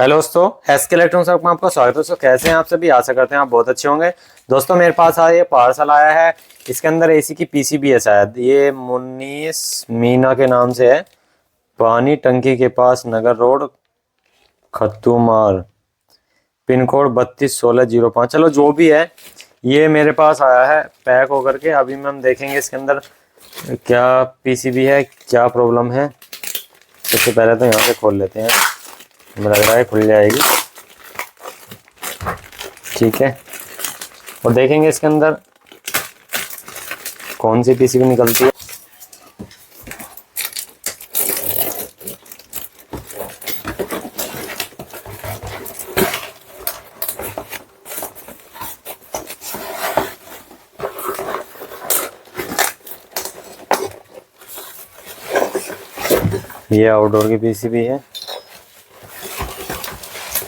Hello दोस्तों, SK electronics में आपका स्वागत है। दोस्तों कैसे हैं आप सभी? आशा करते हैं आप बहुत अच्छे होंगे। दोस्तों मेरे पास ये पार्सल आया है। इसके अंदर एसी की पीसीबी है, शायद ये मुन्नीस मीना के नाम से है। पानी टंकी के पास, नगर रोड, खत्तुमार, पिन कोड 321605। चलो जो भी है, ये मेरे पास आया है पैक होकर के। अभी में हम देखेंगे इसके अंदर क्या पीसीबी है, क्या प्रॉब्लम है। सबसे पहले तो यहाँ से खोल लेते हैं, हमें लग रहा है खुल जाएगी। ठीक है, और देखेंगे इसके अंदर कौन सी पीसीबी निकलती है। ये आउटडोर की पीसीबी है।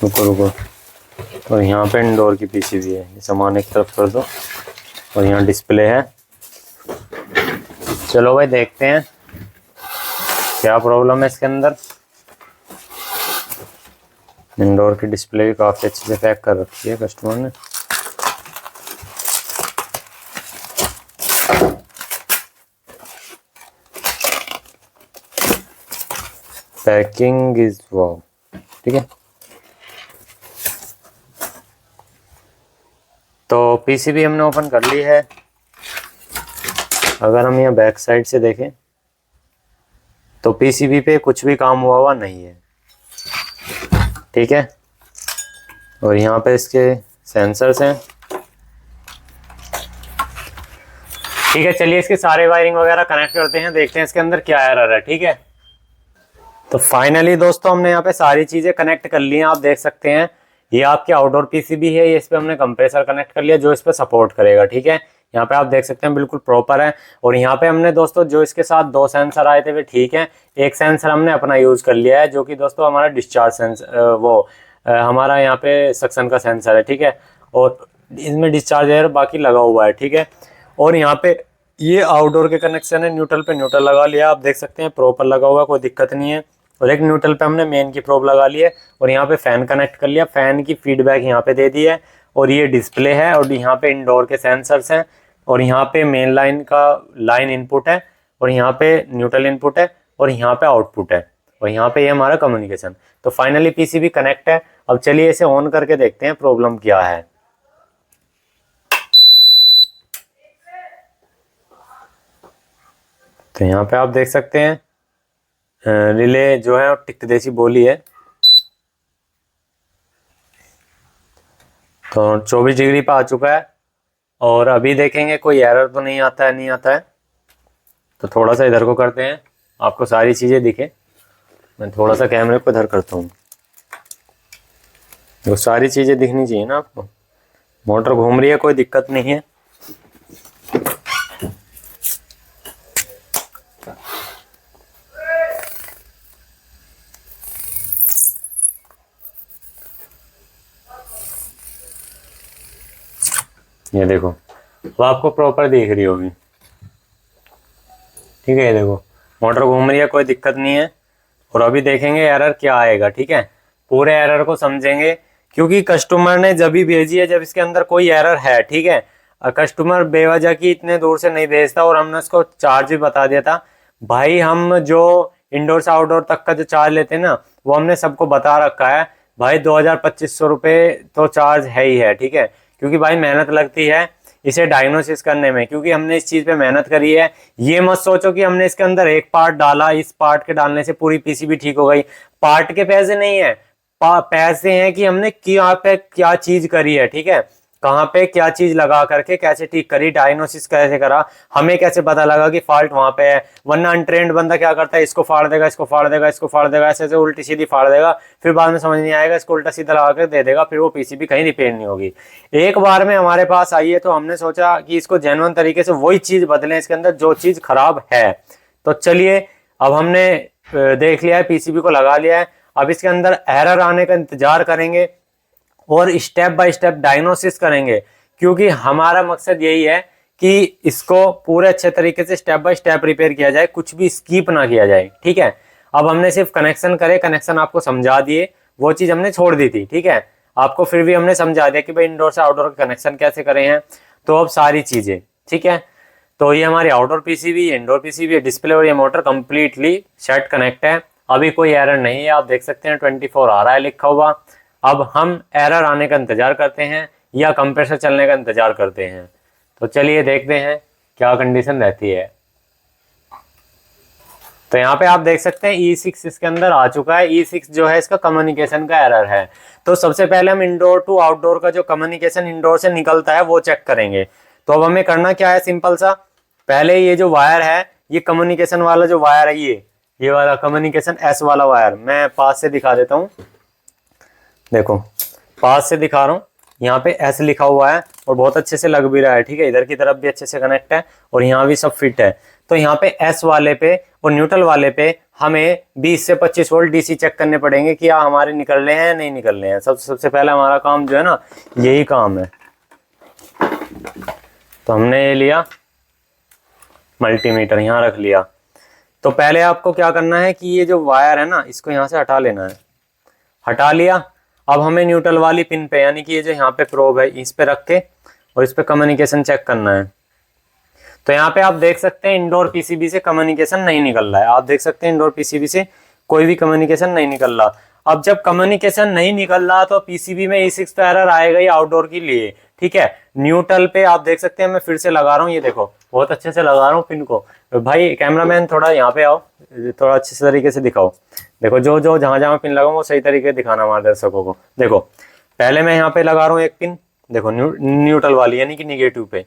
रुको रुको, और यहाँ पे इंडोर की पीसीबी है। ये सामान एक तरफ कर दो, और यहाँ डिस्प्ले है। चलो भाई देखते हैं क्या प्रॉब्लम है इसके अंदर। इंडोर की डिस्प्ले भी काफ़ी अच्छे से पैक कर रखी है कस्टमर ने। Packing is wow. ठीक है, तो पीसीबी हमने ओपन कर ली है। अगर हम यहाँ बैक साइड से देखें तो पीसीबी पे कुछ भी काम हुआ नहीं है। ठीक है, और यहाँ पे इसके सेंसर्स हैं। ठीक है, चलिए इसके सारे वायरिंग वगैरह कनेक्ट करते हैं, देखते हैं इसके अंदर क्या एरर है। ठीक है, तो फाइनली दोस्तों हमने यहाँ पे सारी चीज़ें कनेक्ट कर ली हैं। आप देख सकते हैं ये आपकी आउटडोर पीसीबी है। ये इस पे हमने कंप्रेसर कनेक्ट कर लिया जो इस पे सपोर्ट करेगा। ठीक है, यहाँ पे आप देख सकते हैं बिल्कुल प्रॉपर है। और यहाँ पे हमने दोस्तों जो इसके साथ दो सेंसर आए थे वे ठीक है। एक सेंसर हमने अपना यूज कर लिया है जो कि दोस्तों हमारा डिस्चार्ज सेंसर, हमारा यहाँ पे सक्शन का सेंसर है। ठीक है, और इसमें डिस्चार्ज एयर बाकी लगा हुआ है। ठीक है, और यहाँ पे ये आउटडोर के कनेक्शन है। न्यूट्रल पे न्यूट्रल लगा लिया, आप देख सकते हैं प्रॉपर लगा हुआ, कोई दिक्कत नहीं है। और एक न्यूट्रल पे हमने मेन की प्रोब लगा ली है, और यहाँ पे फैन कनेक्ट कर लिया। फैन की फीडबैक यहाँ पे दे दी है, और ये डिस्प्ले है, और यहाँ पे इंडोर के सेंसर्स हैं, और यहाँ पे मेन लाइन का लाइन इनपुट है, और यहाँ पे न्यूट्रल इनपुट है, और यहाँ पे आउटपुट है, और यहाँ पे ये हमारा कम्युनिकेशन। तो फाइनली पीसीबी कनेक्ट है। अब चलिए इसे ऑन करके देखते हैं प्रॉब्लम क्या है। तो यहाँ पे आप देख सकते हैं रिले जो है टिक देसी बोली है। तो 24 डिग्री पे आ चुका है, और अभी देखेंगे कोई एरर तो नहीं आता है, नहीं आता है। तो थोड़ा सा इधर को करते हैं, आपको सारी चीज़ें दिखे। मैं थोड़ा सा कैमरे को इधर करता हूँ, तो सारी चीज़ें दिखनी चाहिए ना आपको। मोटर घूम रही है, कोई दिक्कत नहीं है। ये देखो, वो आपको प्रॉपर दिख रही होगी। ठीक है, ये देखो मोटर घूम रही है, कोई दिक्कत नहीं है। और अभी देखेंगे एरर क्या आएगा। ठीक है, पूरे एरर को समझेंगे, क्योंकि कस्टमर ने जब भी भेजी है जब इसके अंदर कोई एरर है। ठीक है, कस्टमर बेवजह की इतने दूर से नहीं भेजता, और हमने उसको चार्ज भी बता दिया था। भाई हम जो इंडोर से आउटडोर तक का जो चार्ज लेते हैं ना, वो हमने सबको बता रखा है। भाई 2000-2500 रुपये तो चार्ज है ही है। ठीक है, क्योंकि भाई मेहनत लगती है इसे डायग्नोसिस करने में, क्योंकि हमने इस चीज़ पे मेहनत करी है। ये मत सोचो कि हमने इसके अंदर एक पार्ट डाला, इस पार्ट के डालने से पूरी पीसीबी ठीक हो गई। पार्ट के पैसे नहीं है, पैसे हैं कि हमने क्या पे क्या चीज़ करी है। ठीक है, कहाँ पे क्या चीज़ लगा करके कैसे ठीक करी, डायग्नोसिस कैसे करा, हमें कैसे पता लगा कि फॉल्ट वहाँ पे है। वरना अनट्रेंड बंदा क्या करता है, इसको फाड़ देगा, इसको फाड़ देगा, इसको फाड़ देगा, ऐसे ऐसे उल्टी सीधी फाड़ देगा, फिर बाद में समझ नहीं आएगा, इसको उल्टा सीधा लगा कर दे देगा, फिर वो पीसीबी कहीं रिपेयर नहीं होगी। एक बार में हमारे पास आई है, तो हमने सोचा कि इसको जेन्युइन तरीके से वही चीज़ बदलें इसके अंदर जो चीज़ खराब है। तो चलिए, अब हमने देख लिया है, पीसीबी को लगा लिया है। अब इसके अंदर एरर आने का इंतजार करेंगे और स्टेप बाय स्टेप डायग्नोसिस करेंगे, क्योंकि हमारा मकसद यही है कि इसको पूरे अच्छे तरीके से स्टेप बाय स्टेप रिपेयर किया जाए, कुछ भी स्किप ना किया जाए। ठीक है, अब हमने सिर्फ कनेक्शन करे, कनेक्शन आपको समझा दिए, वो चीज़ हमने छोड़ दी थी, ठीक है। आपको फिर भी हमने समझा दिया कि भाई इंडोर से आउटडोर का कनेक्शन कैसे करें हैं। तो अब सारी चीज़ें ठीक है। तो ये हमारी outdoor PCB, indoor PCB, display और ये मोटर कंप्लीटली सेट कनेक्ट है। अभी कोई एरर नहीं है, आप देख सकते हैं 24 आ रहा है लिखा हुआ। अब हम एरर आने का इंतजार करते हैं या कंप्रेसर चलने का इंतजार करते हैं। तो चलिए देखते हैं क्या कंडीशन रहती है। तो यहाँ पे आप देख सकते हैं E6 इसके अंदर आ चुका है। E6 जो है इसका कम्युनिकेशन का एरर है। तो सबसे पहले हम इंडोर टू आउटडोर का जो कम्युनिकेशन इंडोर से निकलता है वो चेक करेंगे। तो अब हमें करना क्या है, सिंपल सा, पहले ये जो वायर है, ये कम्युनिकेशन वाला जो वायर है, ये वाला कम्युनिकेशन S वाला वायर, मैं पास से दिखा देता हूँ। देखो पास से दिखा रहा हूँ, यहाँ पे S लिखा हुआ है और बहुत अच्छे से लग भी रहा है, ठीक है। इधर की तरफ भी अच्छे से कनेक्ट है और यहाँ भी सब फिट है। तो यहाँ पे S वाले पे और न्यूट्रल वाले पे हमें 20 से 25 वोल्ट डीसी चेक करने पड़ेंगे कि हमारे निकल रहे हैं या नहीं निकल रहे हैं। सबसे पहले हमारा काम जो है ना, यही काम है। तो हमने ये लिया मल्टीमीटर, यहाँ रख लिया। तो पहले आपको क्या करना है कि ये जो वायर है ना, इसको यहाँ से हटा लेना है। हटा लिया। अब हमें न्यूट्रल वाली पिन पे, यानी कि ये जो यहाँ पे प्रोब है, इस पे रख के और इस पे कम्युनिकेशन चेक करना है। तो यहाँ पे आप देख सकते हैं इंडोर पीसीबी से कम्युनिकेशन नहीं निकल रहा है। आप देख सकते हैं इंडोर पीसीबी से कोई भी कम्युनिकेशन नहीं निकल रहा। अब जब कम्युनिकेशन नहीं निकल रहा तो पीसीबी में E6 तो एरर आएगा ही आउटडोर के लिए, ठीक है। न्यूट्रल पे आप देख सकते हैं, मैं फिर से लगा रहा हूँ, ये देखो बहुत अच्छे से लगा रहा हूँ पिन को। भाई कैमरामैन थोड़ा यहाँ पे आओ, थोड़ा अच्छे से तरीके से दिखाओ। देखो जो जो जहाँ जहाँ पिन लगाऊं वो सही तरीके से दिखाना हमारे दर्शकों को। देखो पहले मैं यहाँ पे लगा रहा हूँ एक पिन, देखो न्यूट्रल वाली, यानी कि निगेटिव पे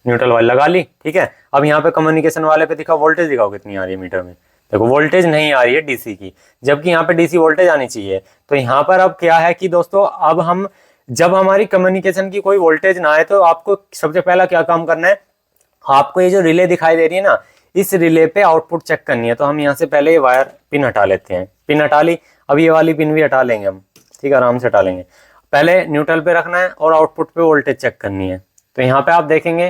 न्यूट्रल वाली लगा ली, ठीक है। अब यहाँ पे कम्युनिकेशन वाले पे दिखाओ, वोल्टेज दिखाओ कितनी आ रही है मीटर में। देखो वोल्टेज नहीं आ रही है डीसी की, जबकि यहाँ पे डीसी वोल्टेज आनी चाहिए। तो यहाँ पर अब क्या है कि दोस्तों, अब हम जब हमारी कम्युनिकेशन की कोई वोल्टेज ना आए तो आपको सबसे पहला क्या काम करना है, आपको ये जो रिले दिखाई दे रही है ना, इस रिले पे आउटपुट चेक करनी है। तो हम यहाँ से पहले ये वायर पिन हटा लेते हैं। पिन हटा ली, अब ये वाली पिन भी हटा लेंगे हम, ठीक है, आराम से हटा लेंगे। पहले न्यूट्रल पे रखना है और आउटपुट पे वोल्टेज चेक करनी है। तो यहाँ पे आप देखेंगे,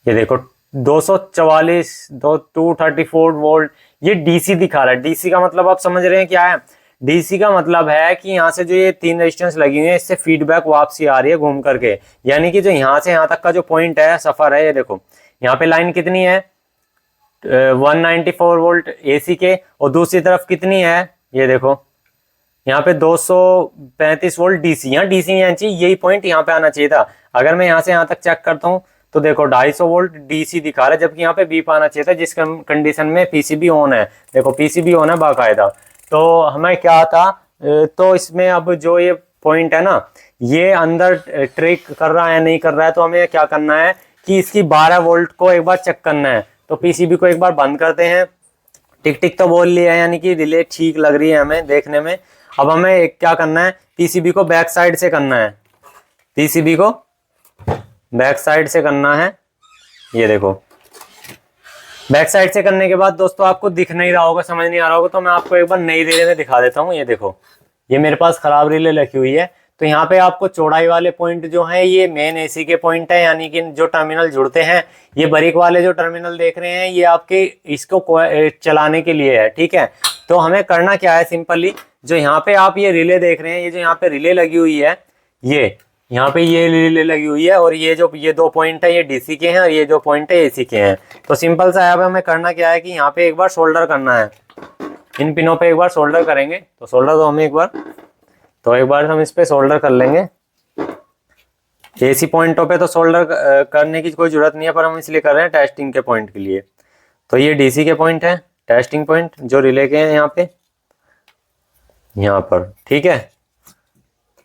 ये देखो 244 234 वोल्ट ये डीसी दिखा रहा है। डीसी का मतलब आप समझ रहे हैं क्या है? डीसी का मतलब है कि यहाँ से जो ये 3 रेजिस्टेंस लगी हुई है, इससे फीडबैक वापसी आ रही है घूम करके। यानी कि जो यहाँ से यहाँ तक का जो पॉइंट है, सफर है, ये देखो यहाँ पे लाइन कितनी है 194 वोल्ट एसी के, और दूसरी तरफ कितनी है, ये देखो यहाँ पे 235 वोल्ट डीसी। यहाँ डीसी नहीं आना चाहिए, यही पॉइंट यहाँ पे आना चाहिए था। अगर मैं यहाँ से यहाँ तक चेक करता हूँ तो देखो 250 वोल्ट डीसी दिखा रहा है, जबकि यहाँ पे बीप आना चाहिए था, जिस कंडीशन में पीसीबी ऑन है। देखो पीसीबी ऑन है बाकायदा। तो हमें क्या था, तो इसमें अब जो ये पॉइंट है ना, ये अंदर ट्रिक कर रहा है नहीं कर रहा है। तो हमें क्या करना है कि इसकी 12 वोल्ट को एक बार चेक करना है। तो पीसीबी को एक बार बंद करते हैं। टिक टिक तो बोल लिया है, यानी कि रिले ठीक लग रही है हमें देखने में। अब हमें क्या करना है, पीसीबी को बैक साइड से करना है। पीसीबी को बैक साइड से करना है, ये देखो। बैक साइड से करने के बाद दोस्तों आपको दिख नहीं रहा होगा, समझ नहीं आ रहा होगा, तो मैं आपको एक बार नई रिले में दिखा देता हूँ। ये देखो, ये मेरे पास खराब रिले रखी हुई है। तो यहाँ पे आपको चौड़ाई वाले पॉइंट जो है, ये मेन एसी के पॉइंट है, यानी कि जो टर्मिनल जुड़ते हैं। ये बारीक वाले जो टर्मिनल देख रहे हैं, ये आपके इसको चलाने के लिए है, ठीक है। तो हमें करना क्या है, सिंपली जो यहाँ पे आप ये रिले देख रहे हैं, ये जो यहाँ पे रिले लगी हुई है, ये यहाँ पे ये रिले लगी हुई है, और ये जो ये 2 पॉइंट है ये डीसी के हैं और ये जो पॉइंट है एसी के हैं। तो सिंपल सा है, हमें करना क्या है कि यहाँ पे एक बार सोल्डर करना है। इन पिनों पे एक बार सोल्डर कर लेंगे। तो सोल्डर तो हमें एक बार हम इस पे सोल्डर कर लेंगे। एसी पॉइंटों पे तो सोल्डर करने की कोई जरूरत नहीं है, पर हम इसलिए कर रहे हैं टेस्टिंग के पॉइंट के लिए। तो ये डीसी के पॉइंट है, टेस्टिंग पॉइंट जो रिले के हैं यहाँ पे, यहाँ पर, ठीक है।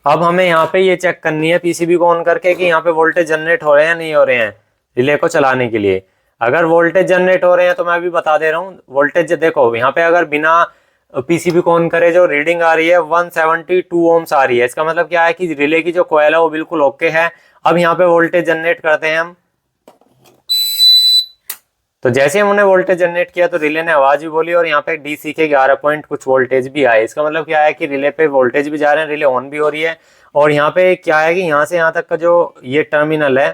अब हमें यहाँ पे ये चेक करनी है पीसीबी को ऑन करके कि यहाँ पे वोल्टेज जनरेट हो रहे हैं नहीं हो रहे हैं रिले को चलाने के लिए। अगर वोल्टेज जनरेट हो रहे हैं तो मैं अभी बता दे रहा हूँ वोल्टेज। देखो यहाँ पे अगर बिना पीसीबी को ऑन करे जो रीडिंग आ रही है 172 ओम्स आ रही है। इसका मतलब क्या है कि रिले की जो कॉइल है वो बिल्कुल ओके है। अब यहाँ पे वोल्टेज जनरेट करते हैं हम। तो जैसे हमने वोल्टेज जनरेट किया तो रिले ने आवाज भी बोली और यहाँ पे डीसी के 11 पॉइंट कुछ वोल्टेज भी आए। इसका मतलब क्या है कि रिले पे वोल्टेज भी जा रहे हैं, रिले ऑन भी हो रही है। और यहाँ पे क्या है कि यहाँ से यहाँ तक का जो ये टर्मिनल है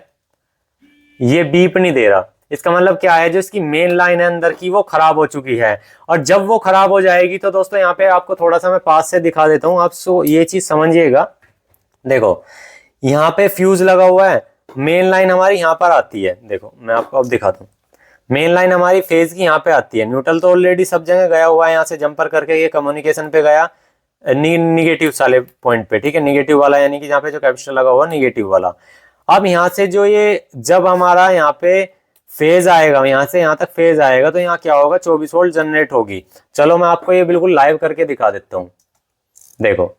ये बीप नहीं दे रहा। इसका मतलब क्या है, जो इसकी मेन लाइन है अंदर की वो खराब हो चुकी है। और जब वो खराब हो जाएगी तो दोस्तों यहाँ पे आपको थोड़ा सा मैं पास से दिखा देता हूँ, आप ये चीज समझिएगा। देखो यहाँ पे फ्यूज लगा हुआ है, मेन लाइन हमारी यहाँ पर आती है। देखो मैं आपको अब दिखाता हूँ, मेन लाइन हमारी फेज की यहाँ पे आती है। न्यूट्रल तो ऑलरेडी सब जगह गया हुआ है, यहाँ से जंपर करके ये कम्युनिकेशन पे गया निगेटिव वाले पॉइंट पे, ठीक है, निगेटिव वाला यानी कि जहाँ पे जो कैपेसिटर लगा हुआ निगेटिव वाला। अब यहाँ से जो ये जब हमारा यहाँ पे फेज आएगा, यहाँ से यहाँ तक फेज आएगा, तो यहाँ क्या होगा, 24 वोल्ट जनरेट होगी। चलो मैं आपको ये बिल्कुल लाइव करके दिखा देता हूँ। देखो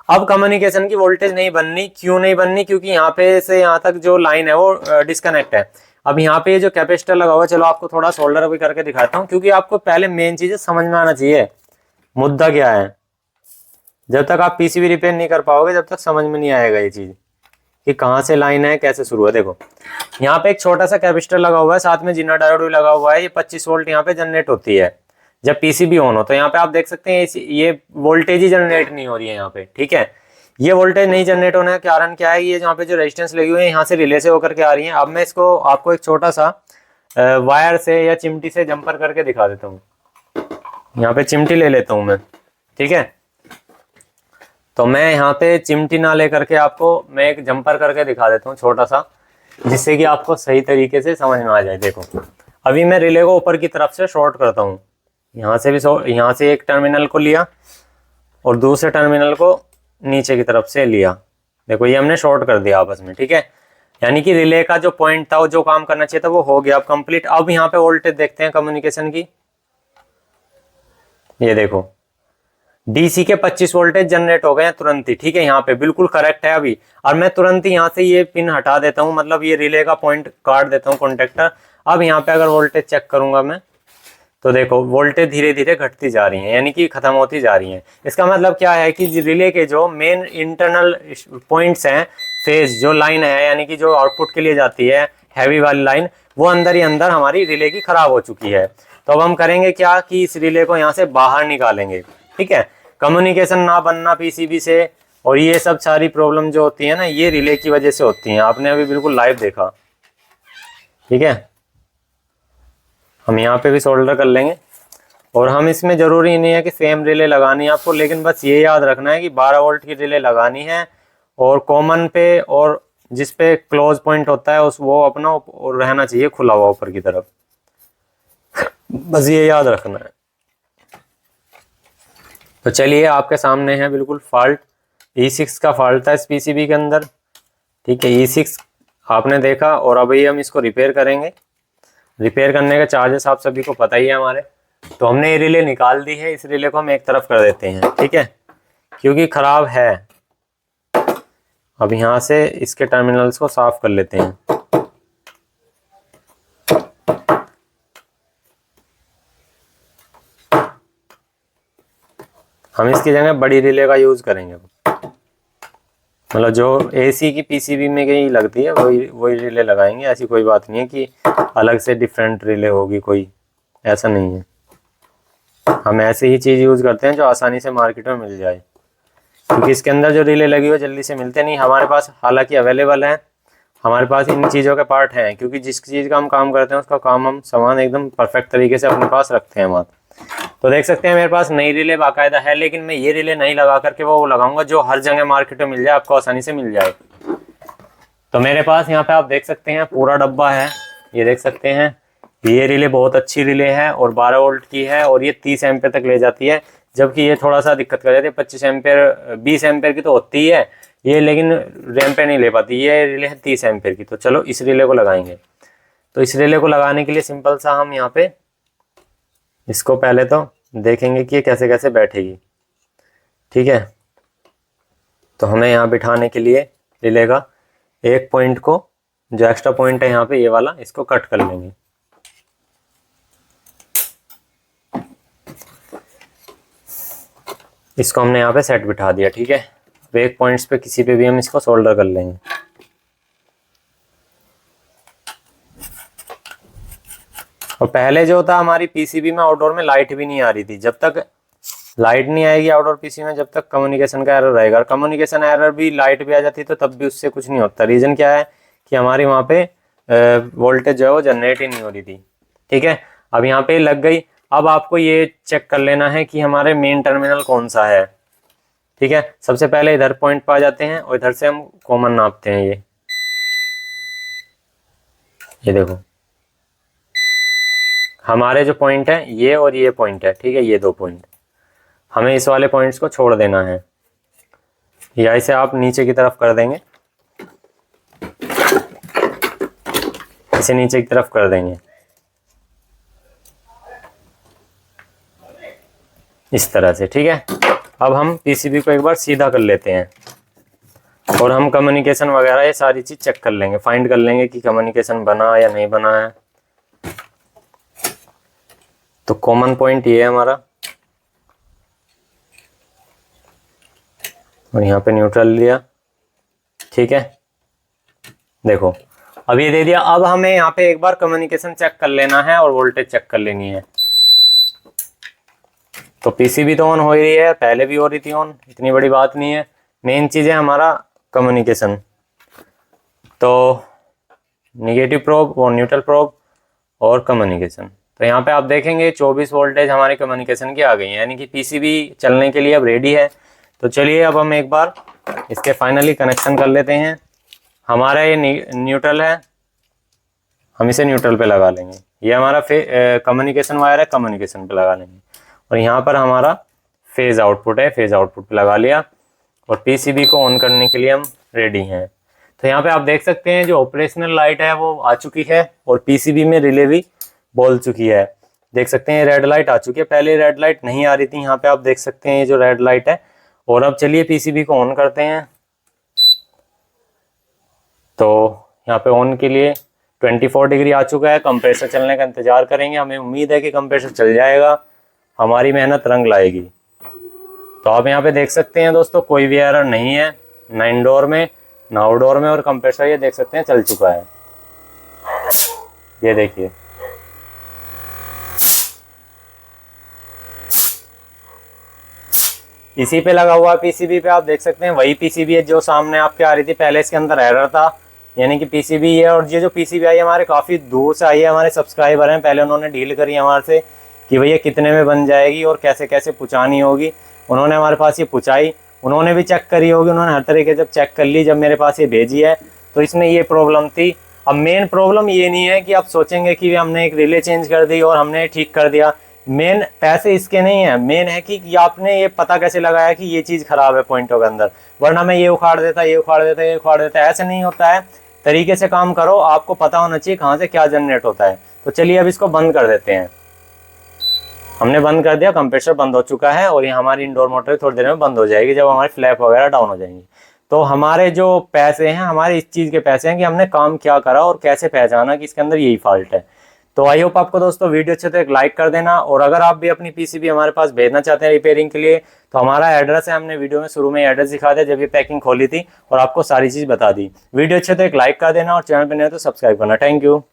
अब कम्युनिकेशन की वोल्टेज नहीं बननी, क्यों नहीं बननी, क्योंकि यहाँ पे से यहाँ तक जो लाइन है वो डिस्कनेक्ट है। अब यहाँ पे जो कैपेसिटर लगा हुआ, चलो आपको थोड़ा सोल्डर भी करके दिखाता हूँ, क्योंकि आपको पहले मेन चीजें समझ में आना चाहिए, मुद्दा क्या है। जब तक आप पीसीबी रिपेयर नहीं कर पाओगे, जब तक समझ में नहीं आएगा ये चीज कि कहाँ से लाइन है, कैसे शुरू है। देखो यहाँ पे एक छोटा सा कैपेसिटर लगा हुआ है, साथ में जिना डायोड भी लगा हुआ है। ये 25 वोल्ट यहाँ पे जनरेट होती है जब पीसीबी ऑन हो। तो यहाँ पे आप देख सकते हैं ये वोल्टेज ही जनरेट नहीं हो रही है यहाँ पे, ठीक है। ये वोल्टेज नहीं जनरेट होने का कारण क्या है, ये यहाँ पे जो रेजिस्टेंस लगी हुई है यहाँ से रिले से होकर के आ रही है। अब मैं इसको आपको एक छोटा सा वायर से या चिमटी से जंपर करके दिखा देता हूँ। यहाँ पे चिमटी ले लेता हूँ मैं, ठीक है। तो मैं यहाँ पे चिमटी ना लेकर के आपको मैं एक जंपर करके दिखा देता हूँ छोटा सा, जिससे कि आपको सही तरीके से समझ में आ जाए। देखो अभी मैं रिले को ऊपर की तरफ से शॉर्ट करता हूँ, यहाँ से भी यहाँ से एक टर्मिनल को लिया और दूसरे टर्मिनल को नीचे की तरफ से लिया। देखो ये हमने शॉर्ट कर दिया आपस में, ठीक है। यानी कि रिले का जो पॉइंट था, वो जो काम करना चाहिए था, वो हो गया अब कंप्लीट। अब यहाँ पे वोल्टेज देखते हैं कम्युनिकेशन की। ये देखो डीसी के 25 वोल्टेज जनरेट हो गए हैं तुरंत ही, ठीक है। यहाँ पे बिल्कुल करेक्ट है अभी। और मैं तुरंत ही यहाँ से ये पिन हटा देता हूँ, मतलब ये रिले का पॉइंट काट देता हूँ, कॉन्टेक्टर। अब यहाँ पे अगर वोल्टेज चेक करूंगा मैं, तो देखो वोल्टेज धीरे धीरे घटती जा रही है, यानी कि खत्म होती जा रही है। इसका मतलब क्या है कि रिले के जो मेन इंटरनल पॉइंट्स हैं, फेज जो लाइन है, यानी कि जो आउटपुट के लिए जाती है हैवी वाली लाइन, वो अंदर ही अंदर हमारी रिले की खराब हो चुकी है। तो अब हम करेंगे क्या कि इस रिले को यहाँ से बाहर निकालेंगे, ठीक है। कम्युनिकेशन ना बनना पीसीबी से, और ये सब सारी प्रॉब्लम जो होती है ना, ये रिले की वजह से होती है। आपने अभी बिल्कुल लाइव देखा, ठीक है। हम यहाँ पे भी सोल्डर कर लेंगे। और हम इसमें जरूरी नहीं है कि सेम रिले लगानी है आपको, लेकिन बस ये याद रखना है कि 12 वोल्ट की रिले लगानी है, और कॉमन पे और जिस पे क्लोज पॉइंट होता है उस वो अपना और रहना चाहिए खुला हुआ ऊपर की तरफ, बस ये याद रखना है। तो चलिए आपके सामने है बिल्कुल फॉल्ट, E6 का फॉल्ट था इस पीसीबी के अंदर, ठीक है। E6 आपने देखा, और अभी हम इसको रिपेयर करेंगे। रिपेयर करने के चार्जेस आप सभी को पता ही है हमारे। तो हमने ये रिले निकाल दी है, इस रिले को हम एक तरफ कर देते हैं, ठीक है, क्योंकि खराब है। अब यहाँ से इसके टर्मिनल्स को साफ कर लेते हैं। हम इसकी जगह बड़ी रिले का यूज करेंगे, मतलब जो एसी की पीसीबी में कहीं लगती है वही रिले लगाएंगे। ऐसी कोई बात नहीं है कि अलग से डिफरेंट रिले होगी कोई, ऐसा नहीं है। हम ऐसी ही चीज़ यूज़ करते हैं जो आसानी से मार्केट में मिल जाए, क्योंकि इसके अंदर जो रिले लगी हुई जल्दी से मिलते नहीं हमारे पास। हालांकि अवेलेबल है हमारे पास, इन चीज़ों के पार्ट हैं, क्योंकि जिस चीज़ का हम काम करते हैं उसका काम हम सामान एकदम परफेक्ट तरीके से अपने पास रखते हैं वहाँ। तो देख सकते हैं मेरे पास नई रिले बाकायदा है, लेकिन मैं ये रिले नहीं लगा करके वो लगाऊंगा जो हर जगह मार्केट में मिल जाए, आपको आसानी से मिल जाए। तो मेरे पास यहाँ पे आप देख सकते हैं पूरा डब्बा है, ये देख सकते हैं। ये रिले बहुत अच्छी रिले है और 12 वोल्ट की है, और ये 30 एम्पेयर तक ले जाती है, जबकि ये थोड़ा सा दिक्कत कर जाती है। 25 एम्पेयर 20 एम्पेयर की तो होती है ये, लेकिन रैम पे नहीं ले पाती। ये रिले है 30 एम्पेयर की। तो चलो इस रिले को लगाएंगे। तो इस रिले को लगाने के लिए सिंपल सा हम यहाँ पे इसको पहले तो देखेंगे कि ये कैसे कैसे बैठेगी, ठीक है। तो हमें यहाँ बिठाने के लिए रिले का एक पॉइंट को, जो एक्स्ट्रा पॉइंट है यहाँ पे ये वाला, इसको कट कर लेंगे। इसको हमने यहाँ पे सेट बिठा दिया, ठीक है। अब एक पॉइंट्स पे किसी पे भी हम इसको सोल्डर कर लेंगे। और पहले जो था हमारी पीसीबी में आउटडोर में लाइट भी नहीं आ रही थी। जब तक लाइट नहीं आएगी आउटडोर पीसी में, जब तक कम्युनिकेशन का एरर रहेगा। और कम्युनिकेशन एरर भी लाइट भी आ जाती है तो तब भी उससे कुछ नहीं होता। रीजन क्या है कि हमारी वहाँ पे वोल्टेज जो है वो जनरेट ही नहीं हो रही थी। ठीक है, अब यहाँ पे लग गई। अब आपको ये चेक कर लेना है कि हमारे मेन टर्मिनल कौन सा है। ठीक है, सबसे पहले इधर पॉइंट पर आ जाते हैं और इधर से हम कॉमन नापते हैं। ये देखो हमारे जो पॉइंट है ये और ये पॉइंट है। ठीक है, ये दो पॉइंट, हमें इस वाले पॉइंट्स को छोड़ देना है, या इसे आप नीचे की तरफ कर देंगे, इसे नीचे की तरफ कर देंगे इस तरह से। ठीक है, अब हम पीसीबी को एक बार सीधा कर लेते हैं और हम कम्युनिकेशन वगैरह ये सारी चीज चेक कर लेंगे, फाइंड कर लेंगे कि कम्युनिकेशन बना या नहीं बना है। तो कॉमन पॉइंट ये है हमारा, और यहाँ पे न्यूट्रल लिया। ठीक है, देखो अब ये दे दिया। अब हमें यहाँ पे एक बार कम्युनिकेशन चेक कर लेना है और वोल्टेज चेक कर लेनी है। तो पीसीबी तो ऑन हो ही रही है, पहले भी हो रही थी ऑन, इतनी बड़ी बात नहीं है। मेन चीज है हमारा कम्युनिकेशन। तो निगेटिव प्रोब और न्यूट्रल प्रोब और कम्युनिकेशन। तो यहाँ पे आप देखेंगे 24 वोल्टेज हमारे कम्युनिकेशन की आ गई है, यानी कि पीसीबी चलने के लिए अब रेडी है। तो चलिए अब हम एक बार इसके फाइनली कनेक्शन कर लेते हैं। हमारा ये न्यूट्रल है, हम इसे न्यूट्रल पे लगा लेंगे। ये हमारा कम्युनिकेशन वायर है, कम्युनिकेशन पे लगा लेंगे। और यहाँ पर हमारा फेज आउटपुट है, फेज आउटपुट पे लगा लिया। और पीसीबी को ऑन करने के लिए हम रेडी हैं। तो यहाँ पे आप देख सकते हैं जो ऑपरेशनल लाइट है वो आ चुकी है और पीसीबी में रिले भी बोल चुकी है। देख सकते हैं रेड लाइट आ चुकी है, पहले रेड लाइट नहीं आ रही थी। यहाँ पे आप देख सकते हैं ये जो रेड लाइट है। और अब चलिए पीसीबी को ऑन करते हैं। तो यहाँ पे ऑन के लिए 24 डिग्री आ चुका है। कंप्रेसर चलने का इंतजार करेंगे, हमें उम्मीद है कि कंप्रेसर चल जाएगा, हमारी मेहनत रंग लाएगी। तो आप यहाँ पे देख सकते हैं दोस्तों कोई भी एरर नहीं है, ना इनडोर में ना आउटडोर में। और कंप्रेसर ये देख सकते हैं चल चुका है, ये देखिए। इसी पे लगा हुआ पीसीबी पे आप देख सकते हैं वही पीसीबी है जो सामने आपके आ रही थी पहले। इसके अंदर एरर था, यानी कि पीसीबी है। और ये जो पीसीबी आई है हमारे काफ़ी दूर से आई है, हमारे सब्सक्राइबर हैं, पहले उन्होंने डील करी हमारे से कि भैया कितने में बन जाएगी और कैसे कैसे पुचानी होगी। उन्होंने हमारे पास ये पुचाई, उन्होंने भी चेक करी होगी, उन्होंने हर तरीके जब चेक कर ली, जब मेरे पास ये भेजी है तो इसमें ये प्रॉब्लम थी। अब मेन प्रॉब्लम ये नहीं है कि आप सोचेंगे कि हमने एक रिले चेंज कर दी और हमने ठीक कर दिया। मेन पैसे इसके नहीं है, मेन है कि आपने ये पता कैसे लगाया कि ये चीज़ खराब है पॉइंटों के अंदर। वरना मैं ये उखाड़ देता, ये उखाड़ देता, ये उखाड़ देता, ऐसे नहीं होता है। तरीके से काम करो, आपको पता होना चाहिए कहाँ से क्या जनरेट होता है। तो चलिए अब इसको बंद कर देते हैं। हमने बंद कर दिया, कंप्रेसर बंद हो चुका है और ये हमारी इंडोर मोटर थोड़ी देर में बंद हो जाएगी जब हमारी फ्लैप वगैरह डाउन हो जाएंगी। तो हमारे जो पैसे हैं हमारे इस चीज़ के पैसे हैं कि हमने काम क्या करा और कैसे पहचाना कि इसके अंदर यही फॉल्ट है। तो आई होप आपको दोस्तों वीडियो अच्छे तो एक लाइक कर देना। और अगर आप भी अपनी पीसीबी हमारे पास भेजना चाहते हैं रिपेयरिंग के लिए तो हमारा एड्रेस है, हमने वीडियो में शुरू में एड्रेस दिखा दिया जब ये पैकिंग खोली थी और आपको सारी चीज़ बता दी। वीडियो अच्छे तो एक लाइक कर देना और चैनल पर नहीं हो तो सब्सक्राइब करना। Thank you.